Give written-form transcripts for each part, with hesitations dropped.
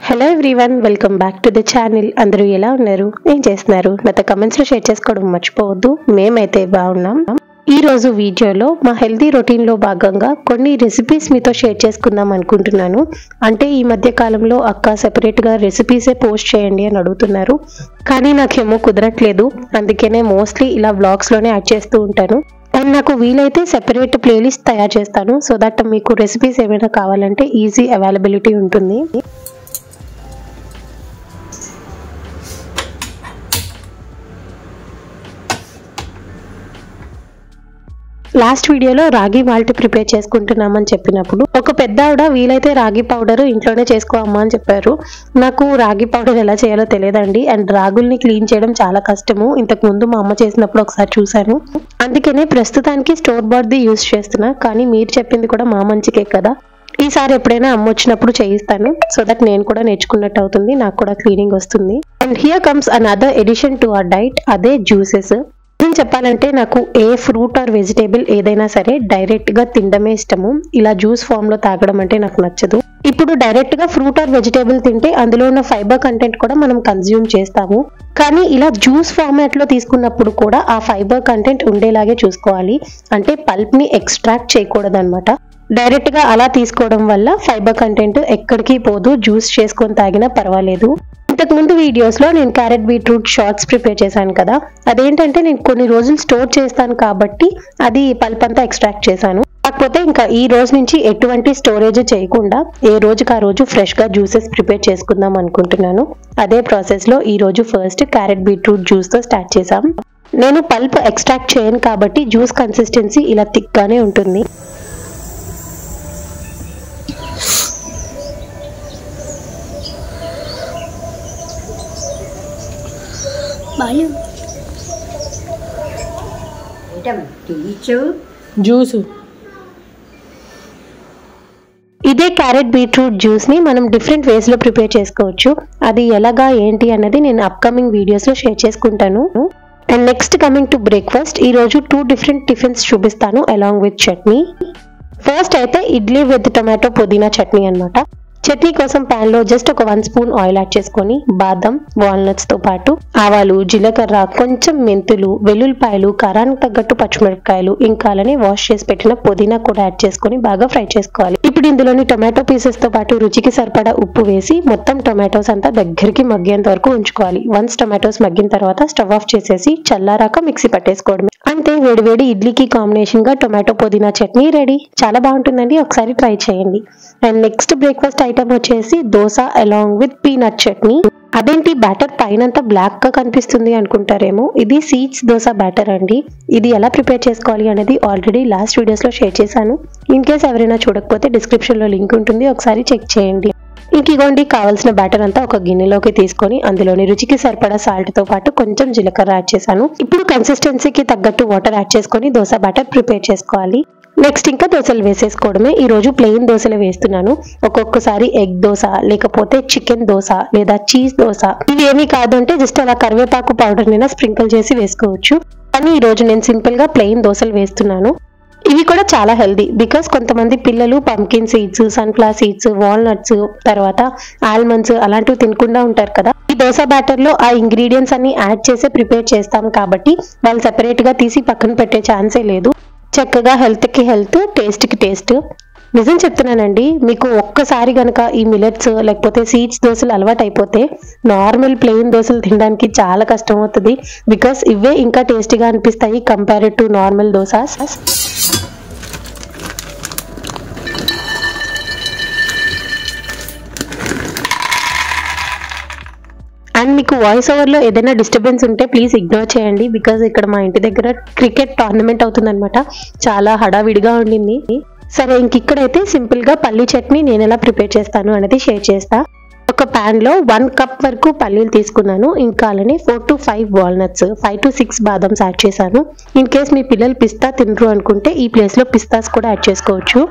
Hello everyone, welcome back to the channel. అందరూ ఎలా ఉన్నారు, ఏం చేస్తున్నారు? నాతో కమెంట్స్ లో షేర్ చేసుకోవడం మర్చిపోవద్దు. మేమైతే బాగున్నాం. ఈ రోజు వీడియోలో మా హెల్తీ రొటీన్ లో భాగంగా కొన్ని రెసిపీస్ మీతో షేర్ చేసుకుందాం అనుకుంటున్నాను. అంటే ఈ మధ్య కాలంలో అక్క సెపరేట్ గా రెసిపీసే పోస్ట్ చేయండి అని అడుగుతున్నారు, కానీ నాకేమో కుదరట్లేదు. అందుకనే మోస్ట్లీ ఇలా వ్లాగ్స్ లోనే యాడ్ చేస్తూ ఉంటాను. అండ్ నాకు వీలైతే సెపరేట్ ప్లేలిస్ట్ తయారు చేస్తాను, సో దట్ మీకు రెసిపీస్ ఏమైనా కావాలంటే ఈజీ అవైలబిలిటీ ఉంటుంది. లాస్ట్ వీడియోలో రాగి మాల్ట్ ప్రిపేర్ చేసుకుంటున్నామని చెప్పినప్పుడు ఒక పెద్ద ఆవిడ వీలైతే రాగి పౌడర్ ఇంట్లోనే చేసుకోమ్మా అని చెప్పారు. నాకు రాగి పౌడర్ ఎలా చేయాలో తెలియదండి. అండ్ రాగుల్ని క్లీన్ చేయడం చాలా కష్టము. ఇంతకు ముందు మా అమ్మ చేసినప్పుడు ఒకసారి చూశాను. అందుకనే ప్రస్తుతానికి స్టోర్ బార్డ్ది యూజ్ చేస్తున్నా. కానీ మీరు చెప్పింది కూడా మా మంచికే కదా. ఈసారి ఎప్పుడైనా అమ్మ వచ్చినప్పుడు చేయిస్తాను, సో దట్ నేను కూడా నేర్చుకున్నట్టు అవుతుంది, నాకు కూడా క్లీనింగ్ వస్తుంది. And here comes another edition to our diet, అదే జ్యూసెస్. చెప్పాలంటే నాకు ఏ ఫ్రూట్ ఆర్ వెజిటేబుల్ ఏదైనా సరే డైరెక్ట్ గా తినడమే ఇష్టము. ఇలా జ్యూస్ ఫామ్ లో తాగడం అంటే నాకు నచ్చదు. ఇప్పుడు డైరెక్ట్ గా ఫ్రూట్ ఆర్ వెజిటేబుల్ తింటే అందులో ఉన్న ఫైబర్ కంటెంట్ కూడా మనం కన్జ్యూమ్ చేస్తాము. కానీ ఇలా జ్యూస్ ఫార్మాట్ లో తీసుకున్నప్పుడు కూడా ఆ ఫైబర్ కంటెంట్ ఉండేలాగే చూసుకోవాలి. అంటే పల్ప్ ని ఎక్స్ట్రాక్ట్ చేయకూడదు అనమాట. డైరెక్ట్ గా అలా తీసుకోవడం వల్ల ఫైబర్ కంటెంట్ ఎక్కడికి పోదు, జ్యూస్ చేసుకొని తాగినా పర్వాలేదు. ఇంతకు ముందు వీడియోస్ లో నేను క్యారెట్ బీట్రూట్ షార్ట్స్ ప్రిపేర్ చేశాను కదా. అదేంటంటే నేను కొన్ని రోజులు స్టోర్ చేస్తాను కాబట్టి అది పల్ప్ అంతా ఎక్స్ట్రాక్ట్ చేశాను. కాకపోతే ఇంకా ఈ రోజు నుంచి ఎటువంటి స్టోరేజ్ చేయకుండా ఏ రోజుకి ఆ రోజు ఫ్రెష్ గా జ్యూసెస్ ప్రిపేర్ చేసుకుందాం అనుకుంటున్నాను. అదే ప్రాసెస్ లో ఈ రోజు ఫస్ట్ క్యారెట్ బీట్రూట్ జ్యూస్ తో స్టార్ట్ చేశాం. నేను పల్ప్ ఎక్స్ట్రాక్ట్ చేయను కాబట్టి జ్యూస్ కన్సిస్టెన్సీ ఇలా థిక్ గానే ఉంటుంది. జ్యూస్ ఇదే క్యారెట్ బీట్రూట్ జ్యూస్ ని మనం డిఫరెంట్ వేస్ లో ప్రిపేర్ చేసుకోవచ్చు. అది ఎలాగా ఏంటి అన్నది నేను అప్కమింగ్ వీడియోస్ లో షేర్ చేసుకుంటాను. And next coming to breakfast, ఈ రోజు 2 డిఫరెంట్ టిఫిన్స్ చూపిస్తాను అలాంగ్ విత్ చట్నీ. ఫస్ట్ అయితే ఇడ్లీ విత్ టొమాటో పుదీనా చట్నీ అన్నమాట. చట్నీ కోసం ప్యాన్ లో జస్ట్ ఒక 1 స్పూన్ ఆయిల్ యాడ్ చేసుకొని బాదం, వాల్నట్స్ తో పాటు ఆవాలు, జీలకర్ర, కొంచెం మెంతులు, వెల్లుల్లిపాయలు, కారానికి తగ్గట్టు పచ్చిమిరపకాయలు, ఇంకా అలానే వాష్ చేసి పెట్టిన పుదీనా కూడా యాడ్ చేసుకొని బాగా ఫ్రై చేసుకోవాలి. ఇప్పుడు ఇందులోని టొమాటో పీసెస్ తో పాటు రుచికి సరిపడా ఉప్పు వేసి మొత్తం టొమాటోస్ అంతా దగ్గరికి మగ్గేంత వరకు ఉంచుకోవాలి. వన్స్ టొమాటోస్ మగ్గిన తర్వాత స్టవ్ ఆఫ్ చేసేసి చల్లారాక మిక్సీ పట్టేసుకోవడమే. అంతే, వేడివేడి ఇడ్లీకి కాంబినేషన్ గా టొమాటో పుదీనా చట్నీ రెడీ. చాలా బాగుంటుందండి, ఒకసారి ట్రై చేయండి. అండ్ నెక్స్ట్ బ్రేక్ఫాస్ట్ ఐటమ్ వచ్చేసి dosa along with peanut chutney. అదేంటి బ్యాటర్ పైనంతా బ్లాక్ గా కనిపిస్తుంది అనుకుంటారేమో, ఇది సీడ్స్ దోస బ్యాటర్ అండి. ఇది ఎలా ప్రిపేర్ చేసుకోవాలి అనేది ఆల్రెడీ లాస్ట్ వీడియోస్ లో షేర్ చేశాను. ఇన్ కేస్ ఎవరైనా చూడకపోతే డిస్క్రిప్షన్ లో లింక్ ఉంటుంది, ఒకసారి చెక్ చేయండి. ఇంక ఇగోండి, కావాల్సిన బ్యాటర్ అంతా ఒక గిన్నెలోకి తీసుకొని అందులోని రుచికి సరిపడా సాల్ట్ తో పాటు కొంచెం జీలకర్ర యాడ్ చేశాను. ఇప్పుడు కన్సిస్టెన్సీకి తగ్గట్టు వాటర్ యాడ్ చేసుకొని దోస బ్యాటర్ ప్రిపేర్ చేసుకోవాలి. నెక్స్ట్ ఇంకా దోశలు వేసేసుకోవడమే. ఈ రోజు ప్లెయిన్ దోశలు వేస్తున్నాను. ఒక్కొక్కసారి ఎగ్ దోశ, లేకపోతే చికెన్ దోశ, లేదా చీజ్ దోశ. ఇవి ఏమీ కాదు అంటే జస్ట్ అలా కరివేపాకు పౌడర్ నిన్న స్ప్రింకిల్ చేసి వేసుకోవచ్చు. కానీ ఈ రోజు నేను సింపుల్ గా ప్లెయిన్ దోశలు వేస్తున్నాను. ఇవి కూడా చాలా హెల్దీ, బికాస్ కొంతమంది పిల్లలు pumpkin seeds, sunflower seeds, walnuts, తర్వాత ఆల్మండ్స్ అలాంటివి తినకుండా ఉంటారు కదా. ఈ దోశ బ్యాటర్ లో ఆ ఇంగ్రీడియంట్స్ అన్ని యాడ్ చేసి ప్రిపేర్ చేస్తాం కాబట్టి వాళ్ళు సెపరేట్ గా తీసి పక్కన పెట్టే ఛాన్సే లేదు. చక్కగా హెల్త్ కి హెల్త్, టేస్ట్ కి టేస్ట్. నిజం చెప్తున్నానండి, మీకు ఒక్కసారి గనక ఈ మిలెట్స్ లేకపోతే సీడ్స్ దోశలు అలవాటు అయిపోతే నార్మల్ ప్లెయిన్ దోశలు తినడానికి చాలా కష్టం అవుతుంది. బికాస్ ఇవే ఇంకా టేస్టీగా అనిపిస్తాయి compared to normal dosas. And మీకు వాయిస్ ఓవర్ లో ఏదైనా డిస్టర్బెన్స్ ఉంటే ప్లీజ్ ఇగ్నోర్ చేయండి, బికాజ్ ఇక్కడ మా ఇంటి దగ్గర క్రికెట్ టోర్నమెంట్ అవుతుంది అనమాట. చాలా హడావిడిగా ఉండింది. సరే, ఇక్కడైతే సింపుల్ గా పల్లీ చట్నీ నేను ఎలా ప్రిపేర్ చేస్తాను అనేది షేర్ చేస్తా. ఒక ప్యాన్ లో 1 కప్ వరకు పల్లీలు తీసుకున్నాను. ఇంకా అలానే 4 to 5 walnuts, 5 to 6 badams add చేశాను. ఇన్ కేస్ మీ పిల్లలు పిస్తా తినరు అనుకుంటే ఈ ప్లేస్ లో పిస్తాస్ కూడా యాడ్ చేసుకోవచ్చు.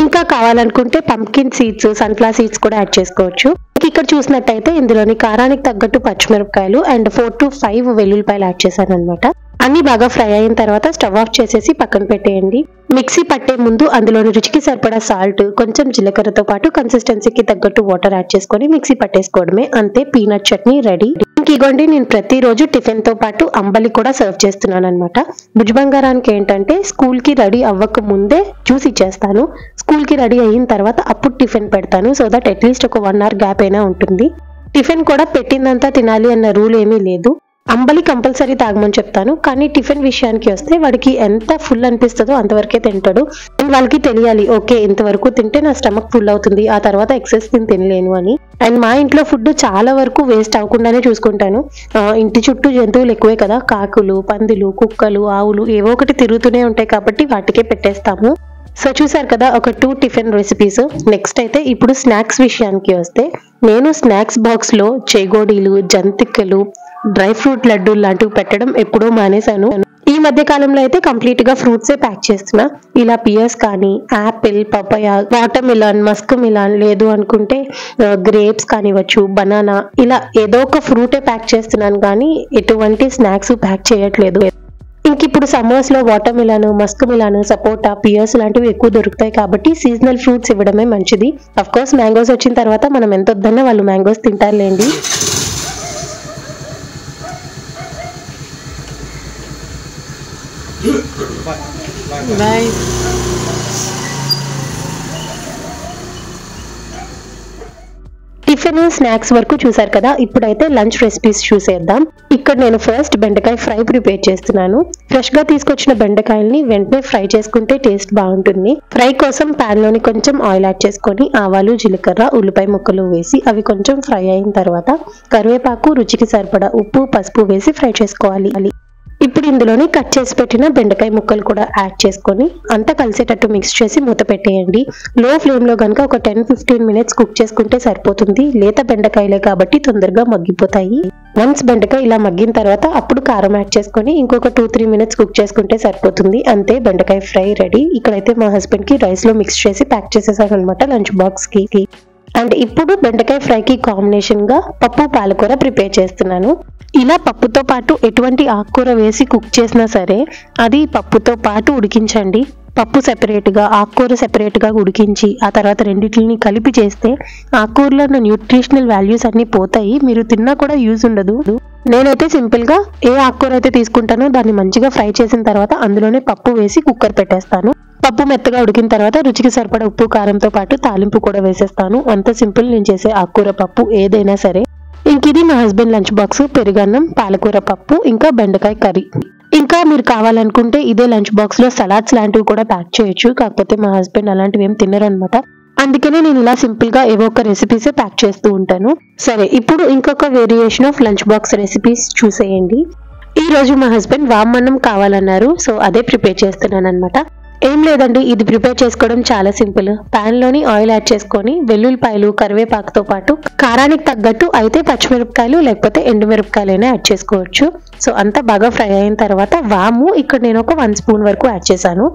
ఇంకా కావాలనుకుంటే పంకిన్ సీడ్స్, సన్ఫ్లవర్ సీడ్స్ కూడా యాడ్ చేసుకోవచ్చు. ఇక ఇక్కడ చూసినట్టయితే ఇందులోని కారానికి తగ్గట్టు పచ్చిమిరపకాయలు అండ్ 4 to 5 వెల్లుల్లిపాయలు యాడ్ చేశాను అనమాట. అన్ని బాగా ఫ్రై అయిన తర్వాత స్టవ్ ఆఫ్ చేసేసి పక్కన పెట్టేయండి. మిక్సీ పట్టే ముందు అందులోని రుచికి సరిపడా సాల్ట్, కొంచెం జీలకర్రతో పాటు కన్సిస్టెన్సీకి తగ్గట్టు వాటర్ యాడ్ చేసుకొని మిక్సీ పట్టేసుకోవడమే. అంతే, పీనట్ చట్నీ రెడీ. ఇంకోండి, నేను ప్రతిరోజు టిఫిన్ తో పాటు అంబలి కూడా సర్వ్ చేస్తున్నాను అనమాట. భుజబంగారానికి ఏంటంటే స్కూల్ కి రెడీ అవ్వక ముందే జ్యూస్ ఇచ్చేస్తాను. స్కూల్ కి రెడీ అయిన తర్వాత అప్పుడు టిఫిన్ పెడతాను. సో దట్ అట్లీస్ట్ ఒక 1 hour గ్యాప్ అయినా ఉంటుంది. టిఫిన్ కూడా పెట్టిందంతా తినాలి అన్న రూల్ ఏమీ లేదు. అంబలి కంపల్సరీ తాగమని చెప్తాను, కానీ టిఫిన్ విషయానికి వస్తే వాడికి ఎంత ఫుల్ అనిపిస్తుందో అంతవరకే తింటాడు. అండ్ వాళ్ళకి తెలియాలి, ఓకే ఇంతవరకు తింటే నా స్టమక్ ఫుల్ అవుతుంది, ఆ తర్వాత ఎక్సెస్ తినలేను అని. అండ్ మా ఇంట్లో ఫుడ్ చాలా వరకు వేస్ట్ అవ్వకుండానే చూసుకుంటాను. ఇంటి చుట్టూ జంతువులు ఎక్కువే కదా, కాకులు, పందులు, కుక్కలు, ఆవులు ఏవో ఒకటి తిరుగుతూనే ఉంటాయి కాబట్టి వాటికే పెట్టేస్తాము. సో చూసారు కదా, ఒక 2 టిఫిన్ రెసిపీస్. నెక్స్ట్ అయితే ఇప్పుడు స్నాక్స్ విషయానికి వస్తే, నేను స్నాక్స్ బాక్స్ లో చేగోడీలు, జంతికలు, డ్రై ఫ్రూట్ లడ్డు లాంటివి పెట్టడం ఎప్పుడో మానేశాను. ఈ మధ్య కాలంలో అయితే కంప్లీట్ గా ఫ్రూట్సే ప్యాక్ చేస్తున్నా. ఇలా పియర్స్ కానీ, apple, papaya, watermelon, muskmelon, లేదు అనుకుంటే గ్రేప్స్ కానివచ్చు, బనానా, ఇలా ఏదో ఒక ఫ్రూటే ప్యాక్ చేస్తున్నాను కానీ ఎటువంటి స్నాక్స్ ప్యాక్ చేయట్లేదు. ఇంక ఇప్పుడు సమ్మర్స్ లో వాటర్ మిలాన్, మస్క్ మిలాన్, సపోటా, పియర్స్ లాంటివి ఎక్కువ దొరుకుతాయి కాబట్టి సీజనల్ ఫ్రూట్స్ ఇవ్వడమే మంచిది. అఫ్ కోర్స్ మ్యాంగోస్ వచ్చిన తర్వాత మనం ఎంత వద్దన్నా వాళ్ళు మ్యాంగోస్ తింటారులేండి. Bye. టిఫిన్, స్నాక్స్ వరకు చూసారు కదా. ఇప్పుడైతే లంచ్ రెసిపీస్ చూసేద్దాం. ఇక్కడ నేను ఫస్ట్ బెండకాయ ఫ్రై ప్రిపేర్ చేస్తున్నాను. ఫ్రెష్ గా తీసుకొచ్చిన బెండకాయల్ని వెంటనే ఫ్రై చేసుకుంటే టేస్ట్ బాగుంటుంది. ఫ్రై కోసం పాన్ లోని కొంచెం ఆయిల్ యాడ్ చేసుకొని ఆవాలు, జీలకర్ర, ఉల్లిపాయ ముక్కలు వేసి అవి కొంచెం ఫ్రై అయిన తర్వాత కరివేపాకు, రుచికి సరిపడా ఉప్పు, పసుపు వేసి ఫ్రై చేసుకోవాలి. ఇప్పుడు ఇందులోని కట్ చేసి పెట్టిన బెండకాయ ముక్కలు కూడా యాడ్ చేసుకొని అంతా కలిసేటట్టు మిక్స్ చేసి మూత పెట్టేయండి. లో ఫ్లేమ్ లో కనుక ఒక 10-15 minutes కుక్ చేసుకుంటే సరిపోతుంది. లేత బెండకాయలే కాబట్టి తొందరగా మగ్గిపోతాయి. వన్స్ బెండకాయ ఇలా మగ్గిన తర్వాత అప్పుడు కారం యాడ్ చేసుకొని ఇంకొక 2-3 minutes కుక్ చేసుకుంటే సరిపోతుంది. అంతే, బెండకాయ ఫ్రై రెడీ. ఇక్కడైతే మా హస్బెండ్ కి రైస్ లో మిక్స్ చేసి ప్యాక్ చేసేసాను అనమాట లంచ్ బాక్స్ కి. అండ్ ఇప్పుడు బెండకాయ ఫ్రైకి కాంబినేషన్ గా పప్పు, పాలకూర ప్రిపేర్ చేస్తున్నాను. ఇలా పప్పుతో పాటు ఎటువంటి ఆకుకూర వేసి కుక్ చేసినా సరే అది పప్పుతో పాటు ఉడికించండి. పప్పు సెపరేట్ గా, ఆకుకూర సెపరేట్ గా ఉడికించి ఆ తర్వాత రెండింటిని కలిపి చేస్తే ఆకుకూరలో ఉన్న న్యూట్రిషనల్ వాల్యూస్ అన్ని పోతాయి, మీరు తిన్నా కూడా యూజ్ ఉండదు. నేనైతే సింపుల్ గా ఏ ఆకుకూర అయితే తీసుకుంటానో దాన్ని మంచిగా ఫ్రై చేసిన తర్వాత అందులోనే పప్పు వేసి కుక్కర్ పెట్టేస్తాను. పప్పు మెత్తగా ఉడికిన తర్వాత రుచికి సరిపడా ఉప్పు, కారంతో పాటు తాలింపు కూడా వేసేస్తాను. అంత సింపుల్ నేను చేసే ఆకుకూర పప్పు ఏదైనా సరే. ఇంక ఇది మా హస్బెండ్ లంచ్ బాక్స్. పెరుగన్నం, పాలకూర పప్పు, ఇంకా బెండకాయ కర్రీ. ఇంకా మీరు కావాలనుకుంటే ఇదే లంచ్ బాక్స్ లో సలాడ్స్ లాంటివి కూడా ప్యాక్ చేయొచ్చు. కాకపోతే మా హస్బెండ్ అలాంటివి ఏం తినరు అనమాట. అందుకనే నేను ఇలా సింపుల్ గా ఏవో ఒక రెసిపీసే ప్యాక్ చేస్తూ ఉంటాను. సరే, ఇప్పుడు ఇంకొక variation of lunch box recipes చూసేయండి. ఈ రోజు మా హస్బెండ్ వామన్నం కావాలన్నారు, సో అదే ప్రిపేర్ చేస్తున్నాను అనమాట. ఏం లేదండి, ఇది ప్రిపేర్ చేసుకోవడం చాలా సింపుల్. పాన్ లోని ఆయిల్ యాడ్ చేసుకొని వెల్లుల్లిపాయలు, కరివేపాకుతో పాటు కారానికి తగ్గట్టు అయితే పచ్చిమిరపకాయలు లేకపోతే ఎండుమిరపకాయలైనా యాడ్ చేసుకోవచ్చు. సో అంతా బాగా ఫ్రై అయిన తర్వాత వాము ఇక్కడ నేను ఒక 1 spoon వరకు యాడ్ చేశాను.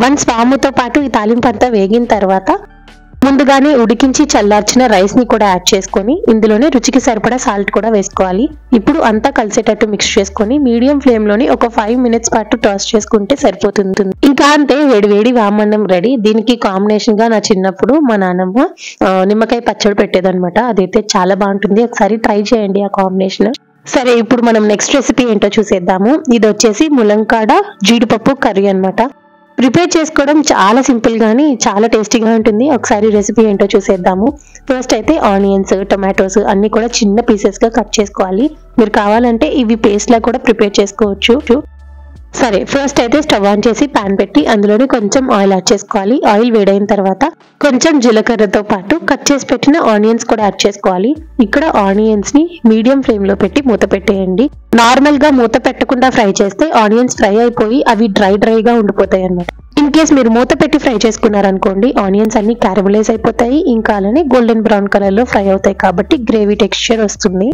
వన్స్ వాముతో పాటు ఈ తాలింపు అంతా వేగిన తర్వాత ముందుగానే ఉడికించి చల్లార్చిన రైస్ ని కూడా యాడ్ చేసుకొని ఇందులోనే రుచికి సరిపడా సాల్ట్ కూడా వేసుకోవాలి. ఇప్పుడు అంతా కలిసేటట్టు మిక్స్ చేసుకొని మీడియం ఫ్లేమ్ లోని ఒక 5 minutes పాటు టాస్ చేసుకుంటే సరిపోతుంది. ఇంకా అంతే, వేడి వేడి వామన్నం రెడీ. దీనికి కాంబినేషన్ గా నా చిన్నప్పుడు మా నాన్నమ్మ నిమ్మకాయ పచ్చడి పెట్టేదన్నమాట. అదైతే చాలా బాగుంటుంది, ఒకసారి ట్రై చేయండి ఆ కాంబినేషన్. సరే, ఇప్పుడు మనం నెక్స్ట్ రెసిపీ ఏంటో చూసేద్దాము. ఇది వచ్చేసి ములంకాడ జీడిపప్పు కర్రీ అన్నమాట. ప్రిపేర్ చేసుకోవడం చాలా సింపుల్ గానీ చాలా టేస్టీగా ఉంటుంది. ఒకసారి రెసిపీ ఏంటో చూసేద్దాము. ఫస్ట్ అయితే ఆనియన్స్, టొమాటోస్ అన్ని కూడా చిన్న పీసెస్ గా కట్ చేసుకోవాలి. మీరు కావాలంటే ఇవి పేస్ట్ లా కూడా ప్రిపేర్ చేసుకోవచ్చు. సరే, ఫస్ట్ అయితే స్టవ్ ఆన్ చేసి పాన్ పెట్టి అందులోనే కొంచెం ఆయిల్ యాడ్ చేసుకోవాలి. ఆయిల్ వేడైన తర్వాత కొంచెం జీలకర్రతో పాటు కట్ చేసి పెట్టిన ఆనియన్స్ కూడా యాడ్ చేసుకోవాలి. ఇక్కడ ఆనియన్స్ ని మీడియం ఫ్లేమ్ లో పెట్టి మూత పెట్టేయండి. నార్మల్ గా మూత పెట్టకుండా ఫ్రై చేస్తే ఆనియన్స్ ఫ్రై అయిపోయి అవి డ్రైగా ఉండిపోతాయి అన్నమాట. ఇన్ కేస్ మీరు మూత పెట్టి ఫ్రై చేసుకున్నారనుకోండి, ఆనియన్స్ అన్ని క్యారమలైజ్ అయిపోతాయి, ఇంకా అలానే గోల్డెన్ బ్రౌన్ కలర్ లో ఫ్రై అవుతాయి కాబట్టి గ్రేవీ టెక్స్చర్ వస్తుంది.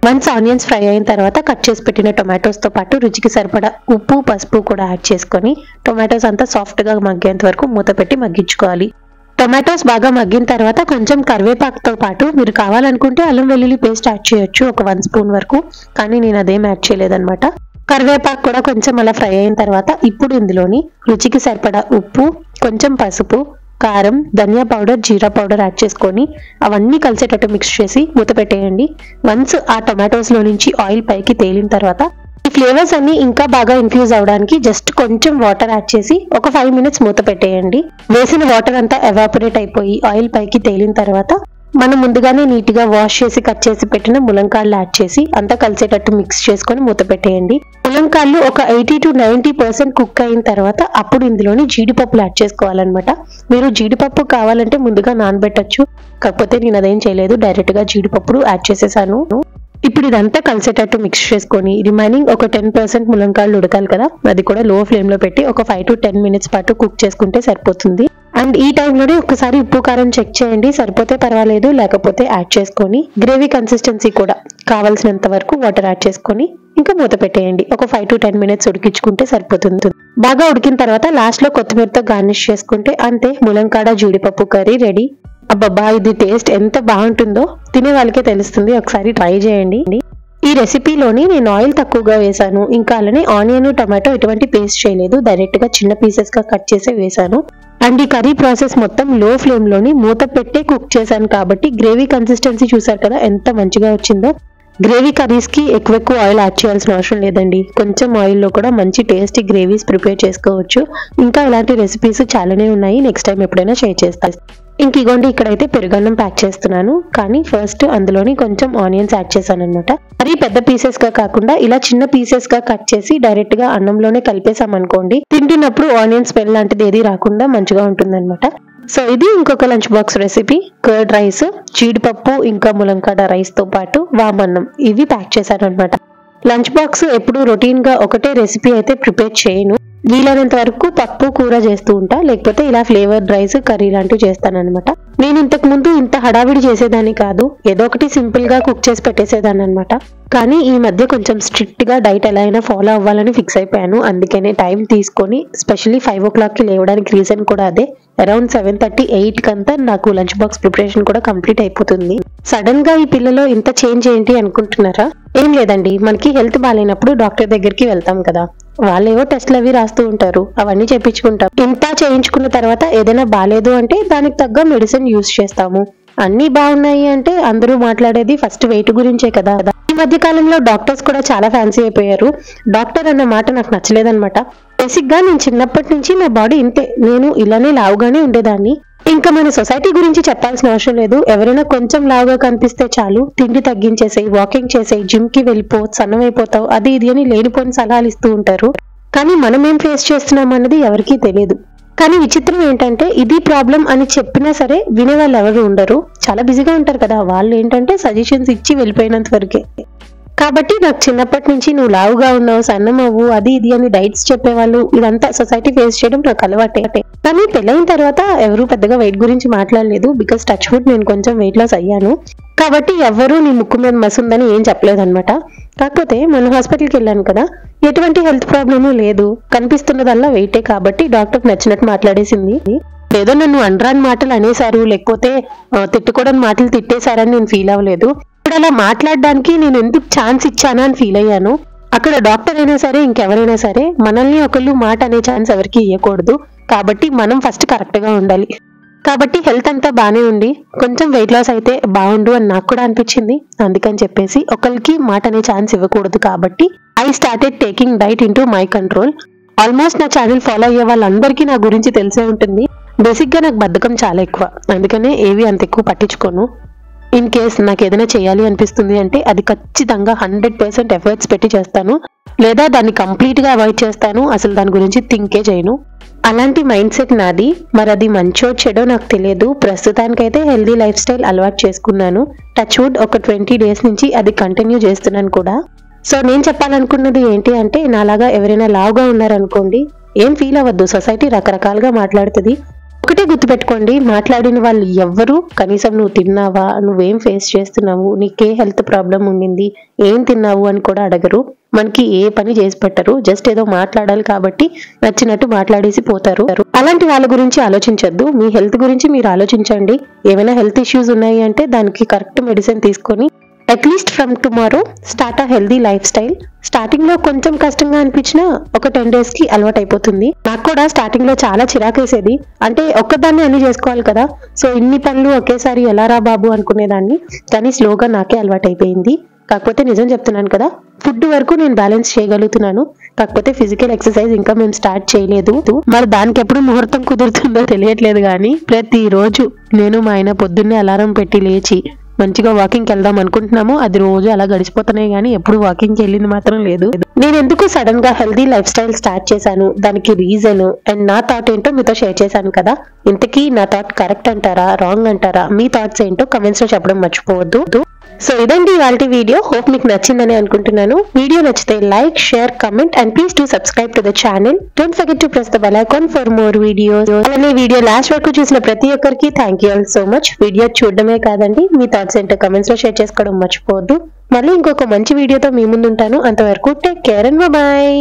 వన్స్ ఆనియన్స్ ఫ్రై అయిన తర్వాత కట్ చేసి పెట్టిన టొమాటోస్ తో పాటు రుచికి సరిపడా ఉప్పు, పసుపు కూడా యాడ్ చేసుకొని టొమాటోస్ అంతా సాఫ్ట్ గా మగ్గేంత వరకు మూత పెట్టి మగ్గించుకోవాలి. టొమాటోస్ బాగా మగ్గిన తర్వాత కొంచెం కరివేపాకుతో పాటు మీరు కావాలనుకుంటే అల్లం వెల్లుల్లి పేస్ట్ యాడ్ చేయొచ్చు, ఒక 1 స్పూన్ వరకు. కానీ నేను అదేం యాడ్ చేయలేదన్నమాట. కరివేపాకు కూడా కొంచెం అలా ఫ్రై అయిన తర్వాత ఇప్పుడు ఇందులోని రుచికి సరిపడా ఉప్పు, కొంచెం పసుపు, కారం, ధనియా పౌడర్, జీరా పౌడర్ యాడ్ చేసుకొని అవన్నీ కలిసేటట్టు మిక్స్ చేసి మూత పెట్టేయండి. వన్స్ ఆ టొమాటోస్ లో నుంచి ఆయిల్ పైకి తేలిన తర్వాత ఈ ఫ్లేవర్స్ అన్ని ఇంకా బాగా ఇన్ఫ్యూజ్ అవడానికి జస్ట్ కొంచెం వాటర్ యాడ్ చేసి ఒక 5 మినిట్స్ మూత పెట్టేయండి. వేసిన వాటర్ అంతా ఎవాపరేట్ అయిపోయి ఆయిల్ పైకి తేలిన తర్వాత మనం ముందుగానే నీట్ గా వాష్ చేసి కట్ చేసి పెట్టిన ములంకాళ్ళు యాడ్ చేసి అంతా కలిసేటట్టు మిక్స్ చేసుకొని మూత పెట్టేయండి. ములంకాళ్ళు ఒక 80 to 90% కుక్ అయిన తర్వాత అప్పుడు ఇందులోని జీడిపప్పులు యాడ్ చేసుకోవాలన్నమాట. మీరు జీడిపప్పు కావాలంటే ముందుగా నానబెట్టచ్చు, కాకపోతే నేను అదేం చేయలేదు, డైరెక్ట్ గా జీడిపప్పులు యాడ్ చేసేసాను. ఇప్పుడు ఇదంతా కలిసేటట్టు మిక్స్ చేసుకొని రిమైనింగ్ ఒక 10% ములంకాళ్ళు ఉడకాలి కదా, అది కూడా లో ఫ్లేమ్ లో పెట్టి ఒక 5 to 10 మినిట్స్ పాటు కుక్ చేసుకుంటే సరిపోతుంది. అండ్ ఈ టైంలోనే ఒకసారి ఉప్పు కారం చెక్ చేయండి, సరిపోతే పర్వాలేదు, లేకపోతే యాడ్ చేసుకొని గ్రేవీ కన్సిస్టెన్సీ కూడా కావాల్సినంత వరకు వాటర్ యాడ్ చేసుకొని ఇంకా మూత పెట్టేయండి. ఒక 5 to 10 మినిట్స్ ఉడికించుకుంటే సరిపోతుంది. బాగా ఉడికిన తర్వాత లాస్ట్ లో కొత్తిమీరతో గార్నిష్ చేసుకుంటే అంతే, ములంకాడ జీడిపప్పు కర్రీ రెడీ. అబ్బబ్బా, ఇది టేస్ట్ ఎంత బాగుంటుందో తినే వాళ్ళకే తెలుస్తుంది, ఒకసారి ట్రై చేయండి. ఈ రెసిపీలోని నేను ఆయిల్ తక్కువగా వేసాను, ఇంకా అలానే ఆనియన్, టమాటో ఎటువంటి పేస్ట్ చేయలేదు, డైరెక్ట్ గా చిన్న పీసెస్ గా కట్ చేసి వేసాను. అండ్ ఈ కర్రీ ప్రాసెస్ మొత్తం లో ఫ్లేమ్ లోని మూత పెట్టే కుక్ చేశాను కాబట్టి గ్రేవీ కన్సిస్టెన్సీ చూసారు కదా ఎంత మంచిగా వచ్చిందో. గ్రేవీ కర్రీస్ కి ఎక్కువ ఆయిల్ యాడ్ చేయాల్సిన అవసరం లేదండి, కొంచెం ఆయిల్ లో కూడా మంచి టేస్టీ గ్రేవీస్ ప్రిపేర్ చేసుకోవచ్చు. ఇంకా ఇలాంటి రెసిపీస్ చాలానే ఉన్నాయి, నెక్స్ట్ టైం ఎప్పుడైనా షేర్ చేస్తాను. ఇంక ఇగోండి ఇక్కడైతే పెరుగన్నం ప్యాక్ చేస్తున్నాను, కానీ ఫస్ట్ అందులోని కొంచెం ఆనియన్స్ యాడ్ చేశాను అనమాట. మరీ పెద్ద పీసెస్ గా కాకుండా ఇలా చిన్న పీసెస్ గా కట్ చేసి డైరెక్ట్ గా అన్నంలోనే కలిపేసామనుకోండి, తింటున్నప్పుడు ఆనియన్ స్మెల్ లాంటిది ఏది రాకుండా మంచిగా ఉంటుందన్నమాట. సో ఇది ఇంకొక lunch box recipe, curd rice, జీడిపప్పు ఇంకా ములంకాడ రైస్ తో పాటు వామన్నం, ఇవి ప్యాక్ చేశాను అనమాట. లంచ్ బాక్స్ ఎప్పుడు రొటీన్ గా ఒకటే రెసిపీ అయితే ప్రిపేర్ చేయను, వీలైనంత వరకు పప్పు కూర చేస్తూ ఉంటా, లేకపోతే ఇలా ఫ్లేవర్డ్ రైస్, కర్రీ లాంటివి చేస్తానన్నమాట. నేను ఇంతకు ముందు ఇంత హడావిడి చేసేదాన్ని కాదు, ఏదో ఒకటి సింపుల్ గా కుక్ చేసి పెట్టేసేదాన్ని అనమాట. కానీ ఈ మధ్య కొంచెం స్ట్రిక్ట్ గా డైట్ ఎలా అయినా ఫాలో అవ్వాలని ఫిక్స్ అయిపోయాను. అందుకనే టైం తీసుకొని స్పెషల్లీ 5 o'clock కి లేవడానికి రీజన్ కూడా అదే. అరౌండ్ 7:30, 8 కంతా నాకు లంచ్ బాక్స్ ప్రిపరేషన్ కూడా కంప్లీట్ అయిపోతుంది. సడన్ గా ఈ పిల్లలో ఇంత చేంజ్ ఏంటి అనుకుంటున్నారా? ఏం లేదండి, మనకి హెల్త్ బాగాలేనప్పుడు డాక్టర్ దగ్గరికి వెళ్తాం కదా, వాళ్ళేవో టెస్ట్లు అవి రాస్తూ ఉంటారు, అవన్నీ చేయించుకుంటాం. ఇంత చేయించుకున్న తర్వాత ఏదైనా బాగాలేదు అంటే దానికి తగ్గ మెడిసిన్ యూజ్ చేస్తాము. అన్ని బాగున్నాయి అంటే అందరూ మాట్లాడేది ఫస్ట్ వెయిట్ గురించే కదా. ఈ మధ్య కాలంలో డాక్టర్స్ కూడా చాలా ఫ్యాన్సీ అయిపోయారు. డాక్టర్ అన్న మాట నాకు నచ్చలేదన్నమాట. బేసిక్ గా నేను చిన్నప్పటి నుంచి నా బాడీ ఇంతే, నేను ఇలానే లావుగానే ఉండేదాన్ని. ఇంకా మన సొసైటీ గురించి చెప్పాల్సిన అవసరం లేదు, ఎవరైనా కొంచెం లావుగా కనిపిస్తే చాలు, తిండి తగ్గించేసాయి, వాకింగ్ చేసాయి, జిమ్ కి వెళ్ళిపో, సన్నమైపోతావు, అది ఇది అని లేనిపోని సలహాలు ఇస్తూ ఉంటారు. కానీ మనం ఏం ఫేస్ చేస్తున్నాం అన్నది ఎవరికీ తెలియదు. కానీ విచిత్రం ఏంటంటే ఇది ప్రాబ్లం అని చెప్పినా సరే వినే వాళ్ళు ఎవరు ఉండరు, చాలా బిజీగా ఉంటారు కదా, వాళ్ళు ఏంటంటే సజెషన్స్ ఇచ్చి వెళ్ళిపోయినంత వరకే. కాబట్టి నాకు చిన్నప్పటి నుంచి నువ్వు లావుగా ఉన్నావు, సన్నం అవ్వు, అది ఇది అని డైట్స్ చెప్పేవాళ్ళు, ఇదంతా సొసైటీ ఫేస్ చేయడం నాకు అలవాటే. కానీ పెళ్ళైన తర్వాత ఎవరు పెద్దగా వెయిట్ గురించి మాట్లాడలేదు, బికాస్ టచ్ వుడ్ నేను కొంచెం వెయిట్ లాస్ అయ్యాను. కాబట్టి ఎవరు నీ ముక్కు మీద మసుందని ఏం చెప్పలేదు అనమాట. కాకపోతే మన హాస్పిటల్కి వెళ్ళాను కదా, ఎటువంటి హెల్త్ ప్రాబ్లము లేదు, కనిపిస్తున్నదల్లా వెయిటే, కాబట్టి డాక్టర్ నచ్చినట్టు మాట్లాడేసింది. ఏదో నన్ను అండ్రాని మాటలు అనేసారు, లేకపోతే తిట్టుకోవడం మాటలు తిట్టేశారని నేను ఫీల్ అవ్వలేదు. ఇప్పుడు అలా మాట్లాడడానికి నేను ఎందుకు ఛాన్స్ ఇచ్చానా అని ఫీల్ అయ్యాను. అక్కడ డాక్టర్ అయినా సరే ఇంకెవరైనా సరే మనల్ని ఒకళ్ళు మాట అనే ఛాన్స్ ఎవరికి ఇవ్వకూడదు, కాబట్టి మనం ఫస్ట్ కరెక్ట్ గా ఉండాలి. కాబట్టి హెల్త్ అంతా బానే ఉంది, కొంచెం వెయిట్ లాస్ అయితే బాగుండు అని నాకు కూడా అనిపించింది. అందుకని చెప్పేసి ఒకరికి మాట అనే ఛాన్స్ ఇవ్వకూడదు, కాబట్టి I started taking diet into my control. Almost నా ఛానల్ ఫాలో అయ్యే వాళ్ళందరికీ నా గురించి తెలిసే ఉంటుంది. బేసిక్ గా నాకు బద్ధకం చాలా ఎక్కువ, అందుకనే ఏవి అంత ఎక్కువ పట్టించుకోను. ఇన్ కేస్ నాకు ఏదైనా చేయాలి అనిపిస్తుంది అంటే అది ఖచ్చితంగా 100% ఎఫర్ట్స్ పెట్టి చేస్తాను, లేదా దాన్ని కంప్లీట్ గా అవాయిడ్ చేస్తాను, అసలు దాని గురించి థింకే చేయను. అలాంటి మైండ్ సెట్ నాది. మరి అది మంచో చెడో నాకు తెలియదు, ప్రస్తుతానికైతే హెల్దీ లైఫ్ స్టైల్ అలవాటు చేసుకున్నాను. టచ్ వుడ్ ఒక 20 days నుంచి అది కంటిన్యూ చేస్తున్నాను కూడా. సో నేను చెప్పాలనుకున్నది ఏంటి అంటే, నాలాగా ఎవరైనా లావుగా ఉన్నారనుకోండి, ఏం ఫీల్ అవ్వద్దు, సొసైటీ రకరకాలుగా మాట్లాడుతుంది. ఒకటే గుర్తుపెట్టుకోండి, మాట్లాడిన వాళ్ళు ఎవ్వరు కనీసం నువ్వు తిన్నావా, నువ్వేం ఫేస్ చేస్తున్నావు, నీకే హెల్త్ ప్రాబ్లం ఉండింది, ఏం తిన్నావు అని కూడా అడగరు. మనకి ఏ పని చేసి పెట్టరు. జస్ట్ ఏదో మాట్లాడాలి కాబట్టి నచ్చినట్టు మాట్లాడేసి పోతారు. అలాంటి వాళ్ళ గురించి ఆలోచించొద్దు. మీ హెల్త్ గురించి మీరు ఆలోచించండి. ఏమైనా హెల్త్ ఇష్యూస్ ఉన్నాయి అంటే దానికి కరెక్ట్ మెడిసిన్ తీసుకొని at least from tomorrow start a healthy life style. Starting లో కొంచెం కష్టంగా అనిపించినా ఒక 10 days కి అలవాటు అయిపోతుంది. నాకు కూడా స్టార్టింగ్ లో చాలా చిరాకేసేది. అంటే ఒక్కదాన్ని అన్ని చేసుకోవాలి కదా, సో ఇన్ని పనులు ఒకేసారి ఎలా రా బాబు అనుకునేదాన్ని. కానీ స్లోగా నాకే అలవాటు అయిపోయింది. కాకపోతే నిజం చెప్తున్నాను కదా, ఫుడ్ వరకు నేను బ్యాలెన్స్ చేయగలుగుతున్నాను. కాకపోతే ఫిజికల్ ఎక్సర్సైజ్ ఇంకా మేము స్టార్ట్ చేయలేదు. మరి దానికి ఎప్పుడు ముహూర్తం కుదురుతుందో తెలియట్లేదు. కానీ ప్రతిరోజు నేను మా ఆయన పొద్దున్నే అలారం పెట్టి లేచి మంచిగా వాకింగ్కి వెళ్దాం అనుకుంటున్నాము. అది రోజు అలా గడిచిపోతున్నాయి కానీ ఎప్పుడు వాకింగ్కి వెళ్ళింది మాత్రం లేదు. నేను ఎందుకు సడన్ గా హెల్దీ లైఫ్ స్టైల్ స్టార్ట్ చేశాను, దానికి రీజన్ అండ్ నా థాట్ ఏంటో మీతో షేర్ చేశాను కదా. ఇంతకీ నా థాట్ కరెక్ట్ అంటారా, రాంగ్ అంటారా, మీ థాట్స్ ఏంటో కమెంట్స్ లో చెప్పడం మర్చిపోవద్దు. సో ఇదండి ఇవాల్టి వీడియో. హోప్ మీకు నచ్చిందని అనుకుంటున్నాను. వీడియో నచ్చితే like, share, comment and please to subscribe to the channel. Don't forget to press the bell icon for more videos. అలానే వీడియో లాస్ట్ వరకు చూసిన ప్రతి ఒక్కరికి thank you all so much. Video చూడడమే కాదండి, మీ థాట్స్ ఏంటో కమెంట్స్ లో షేర్ చేసుకోవడం మర్చిపోవద్దు. మళ్ళీ ఇంకొక మంచి వీడియోతో మీ ముందు ఉంటాను. అంతవరకు టేక్ కేర్ అండ్ బాయ్.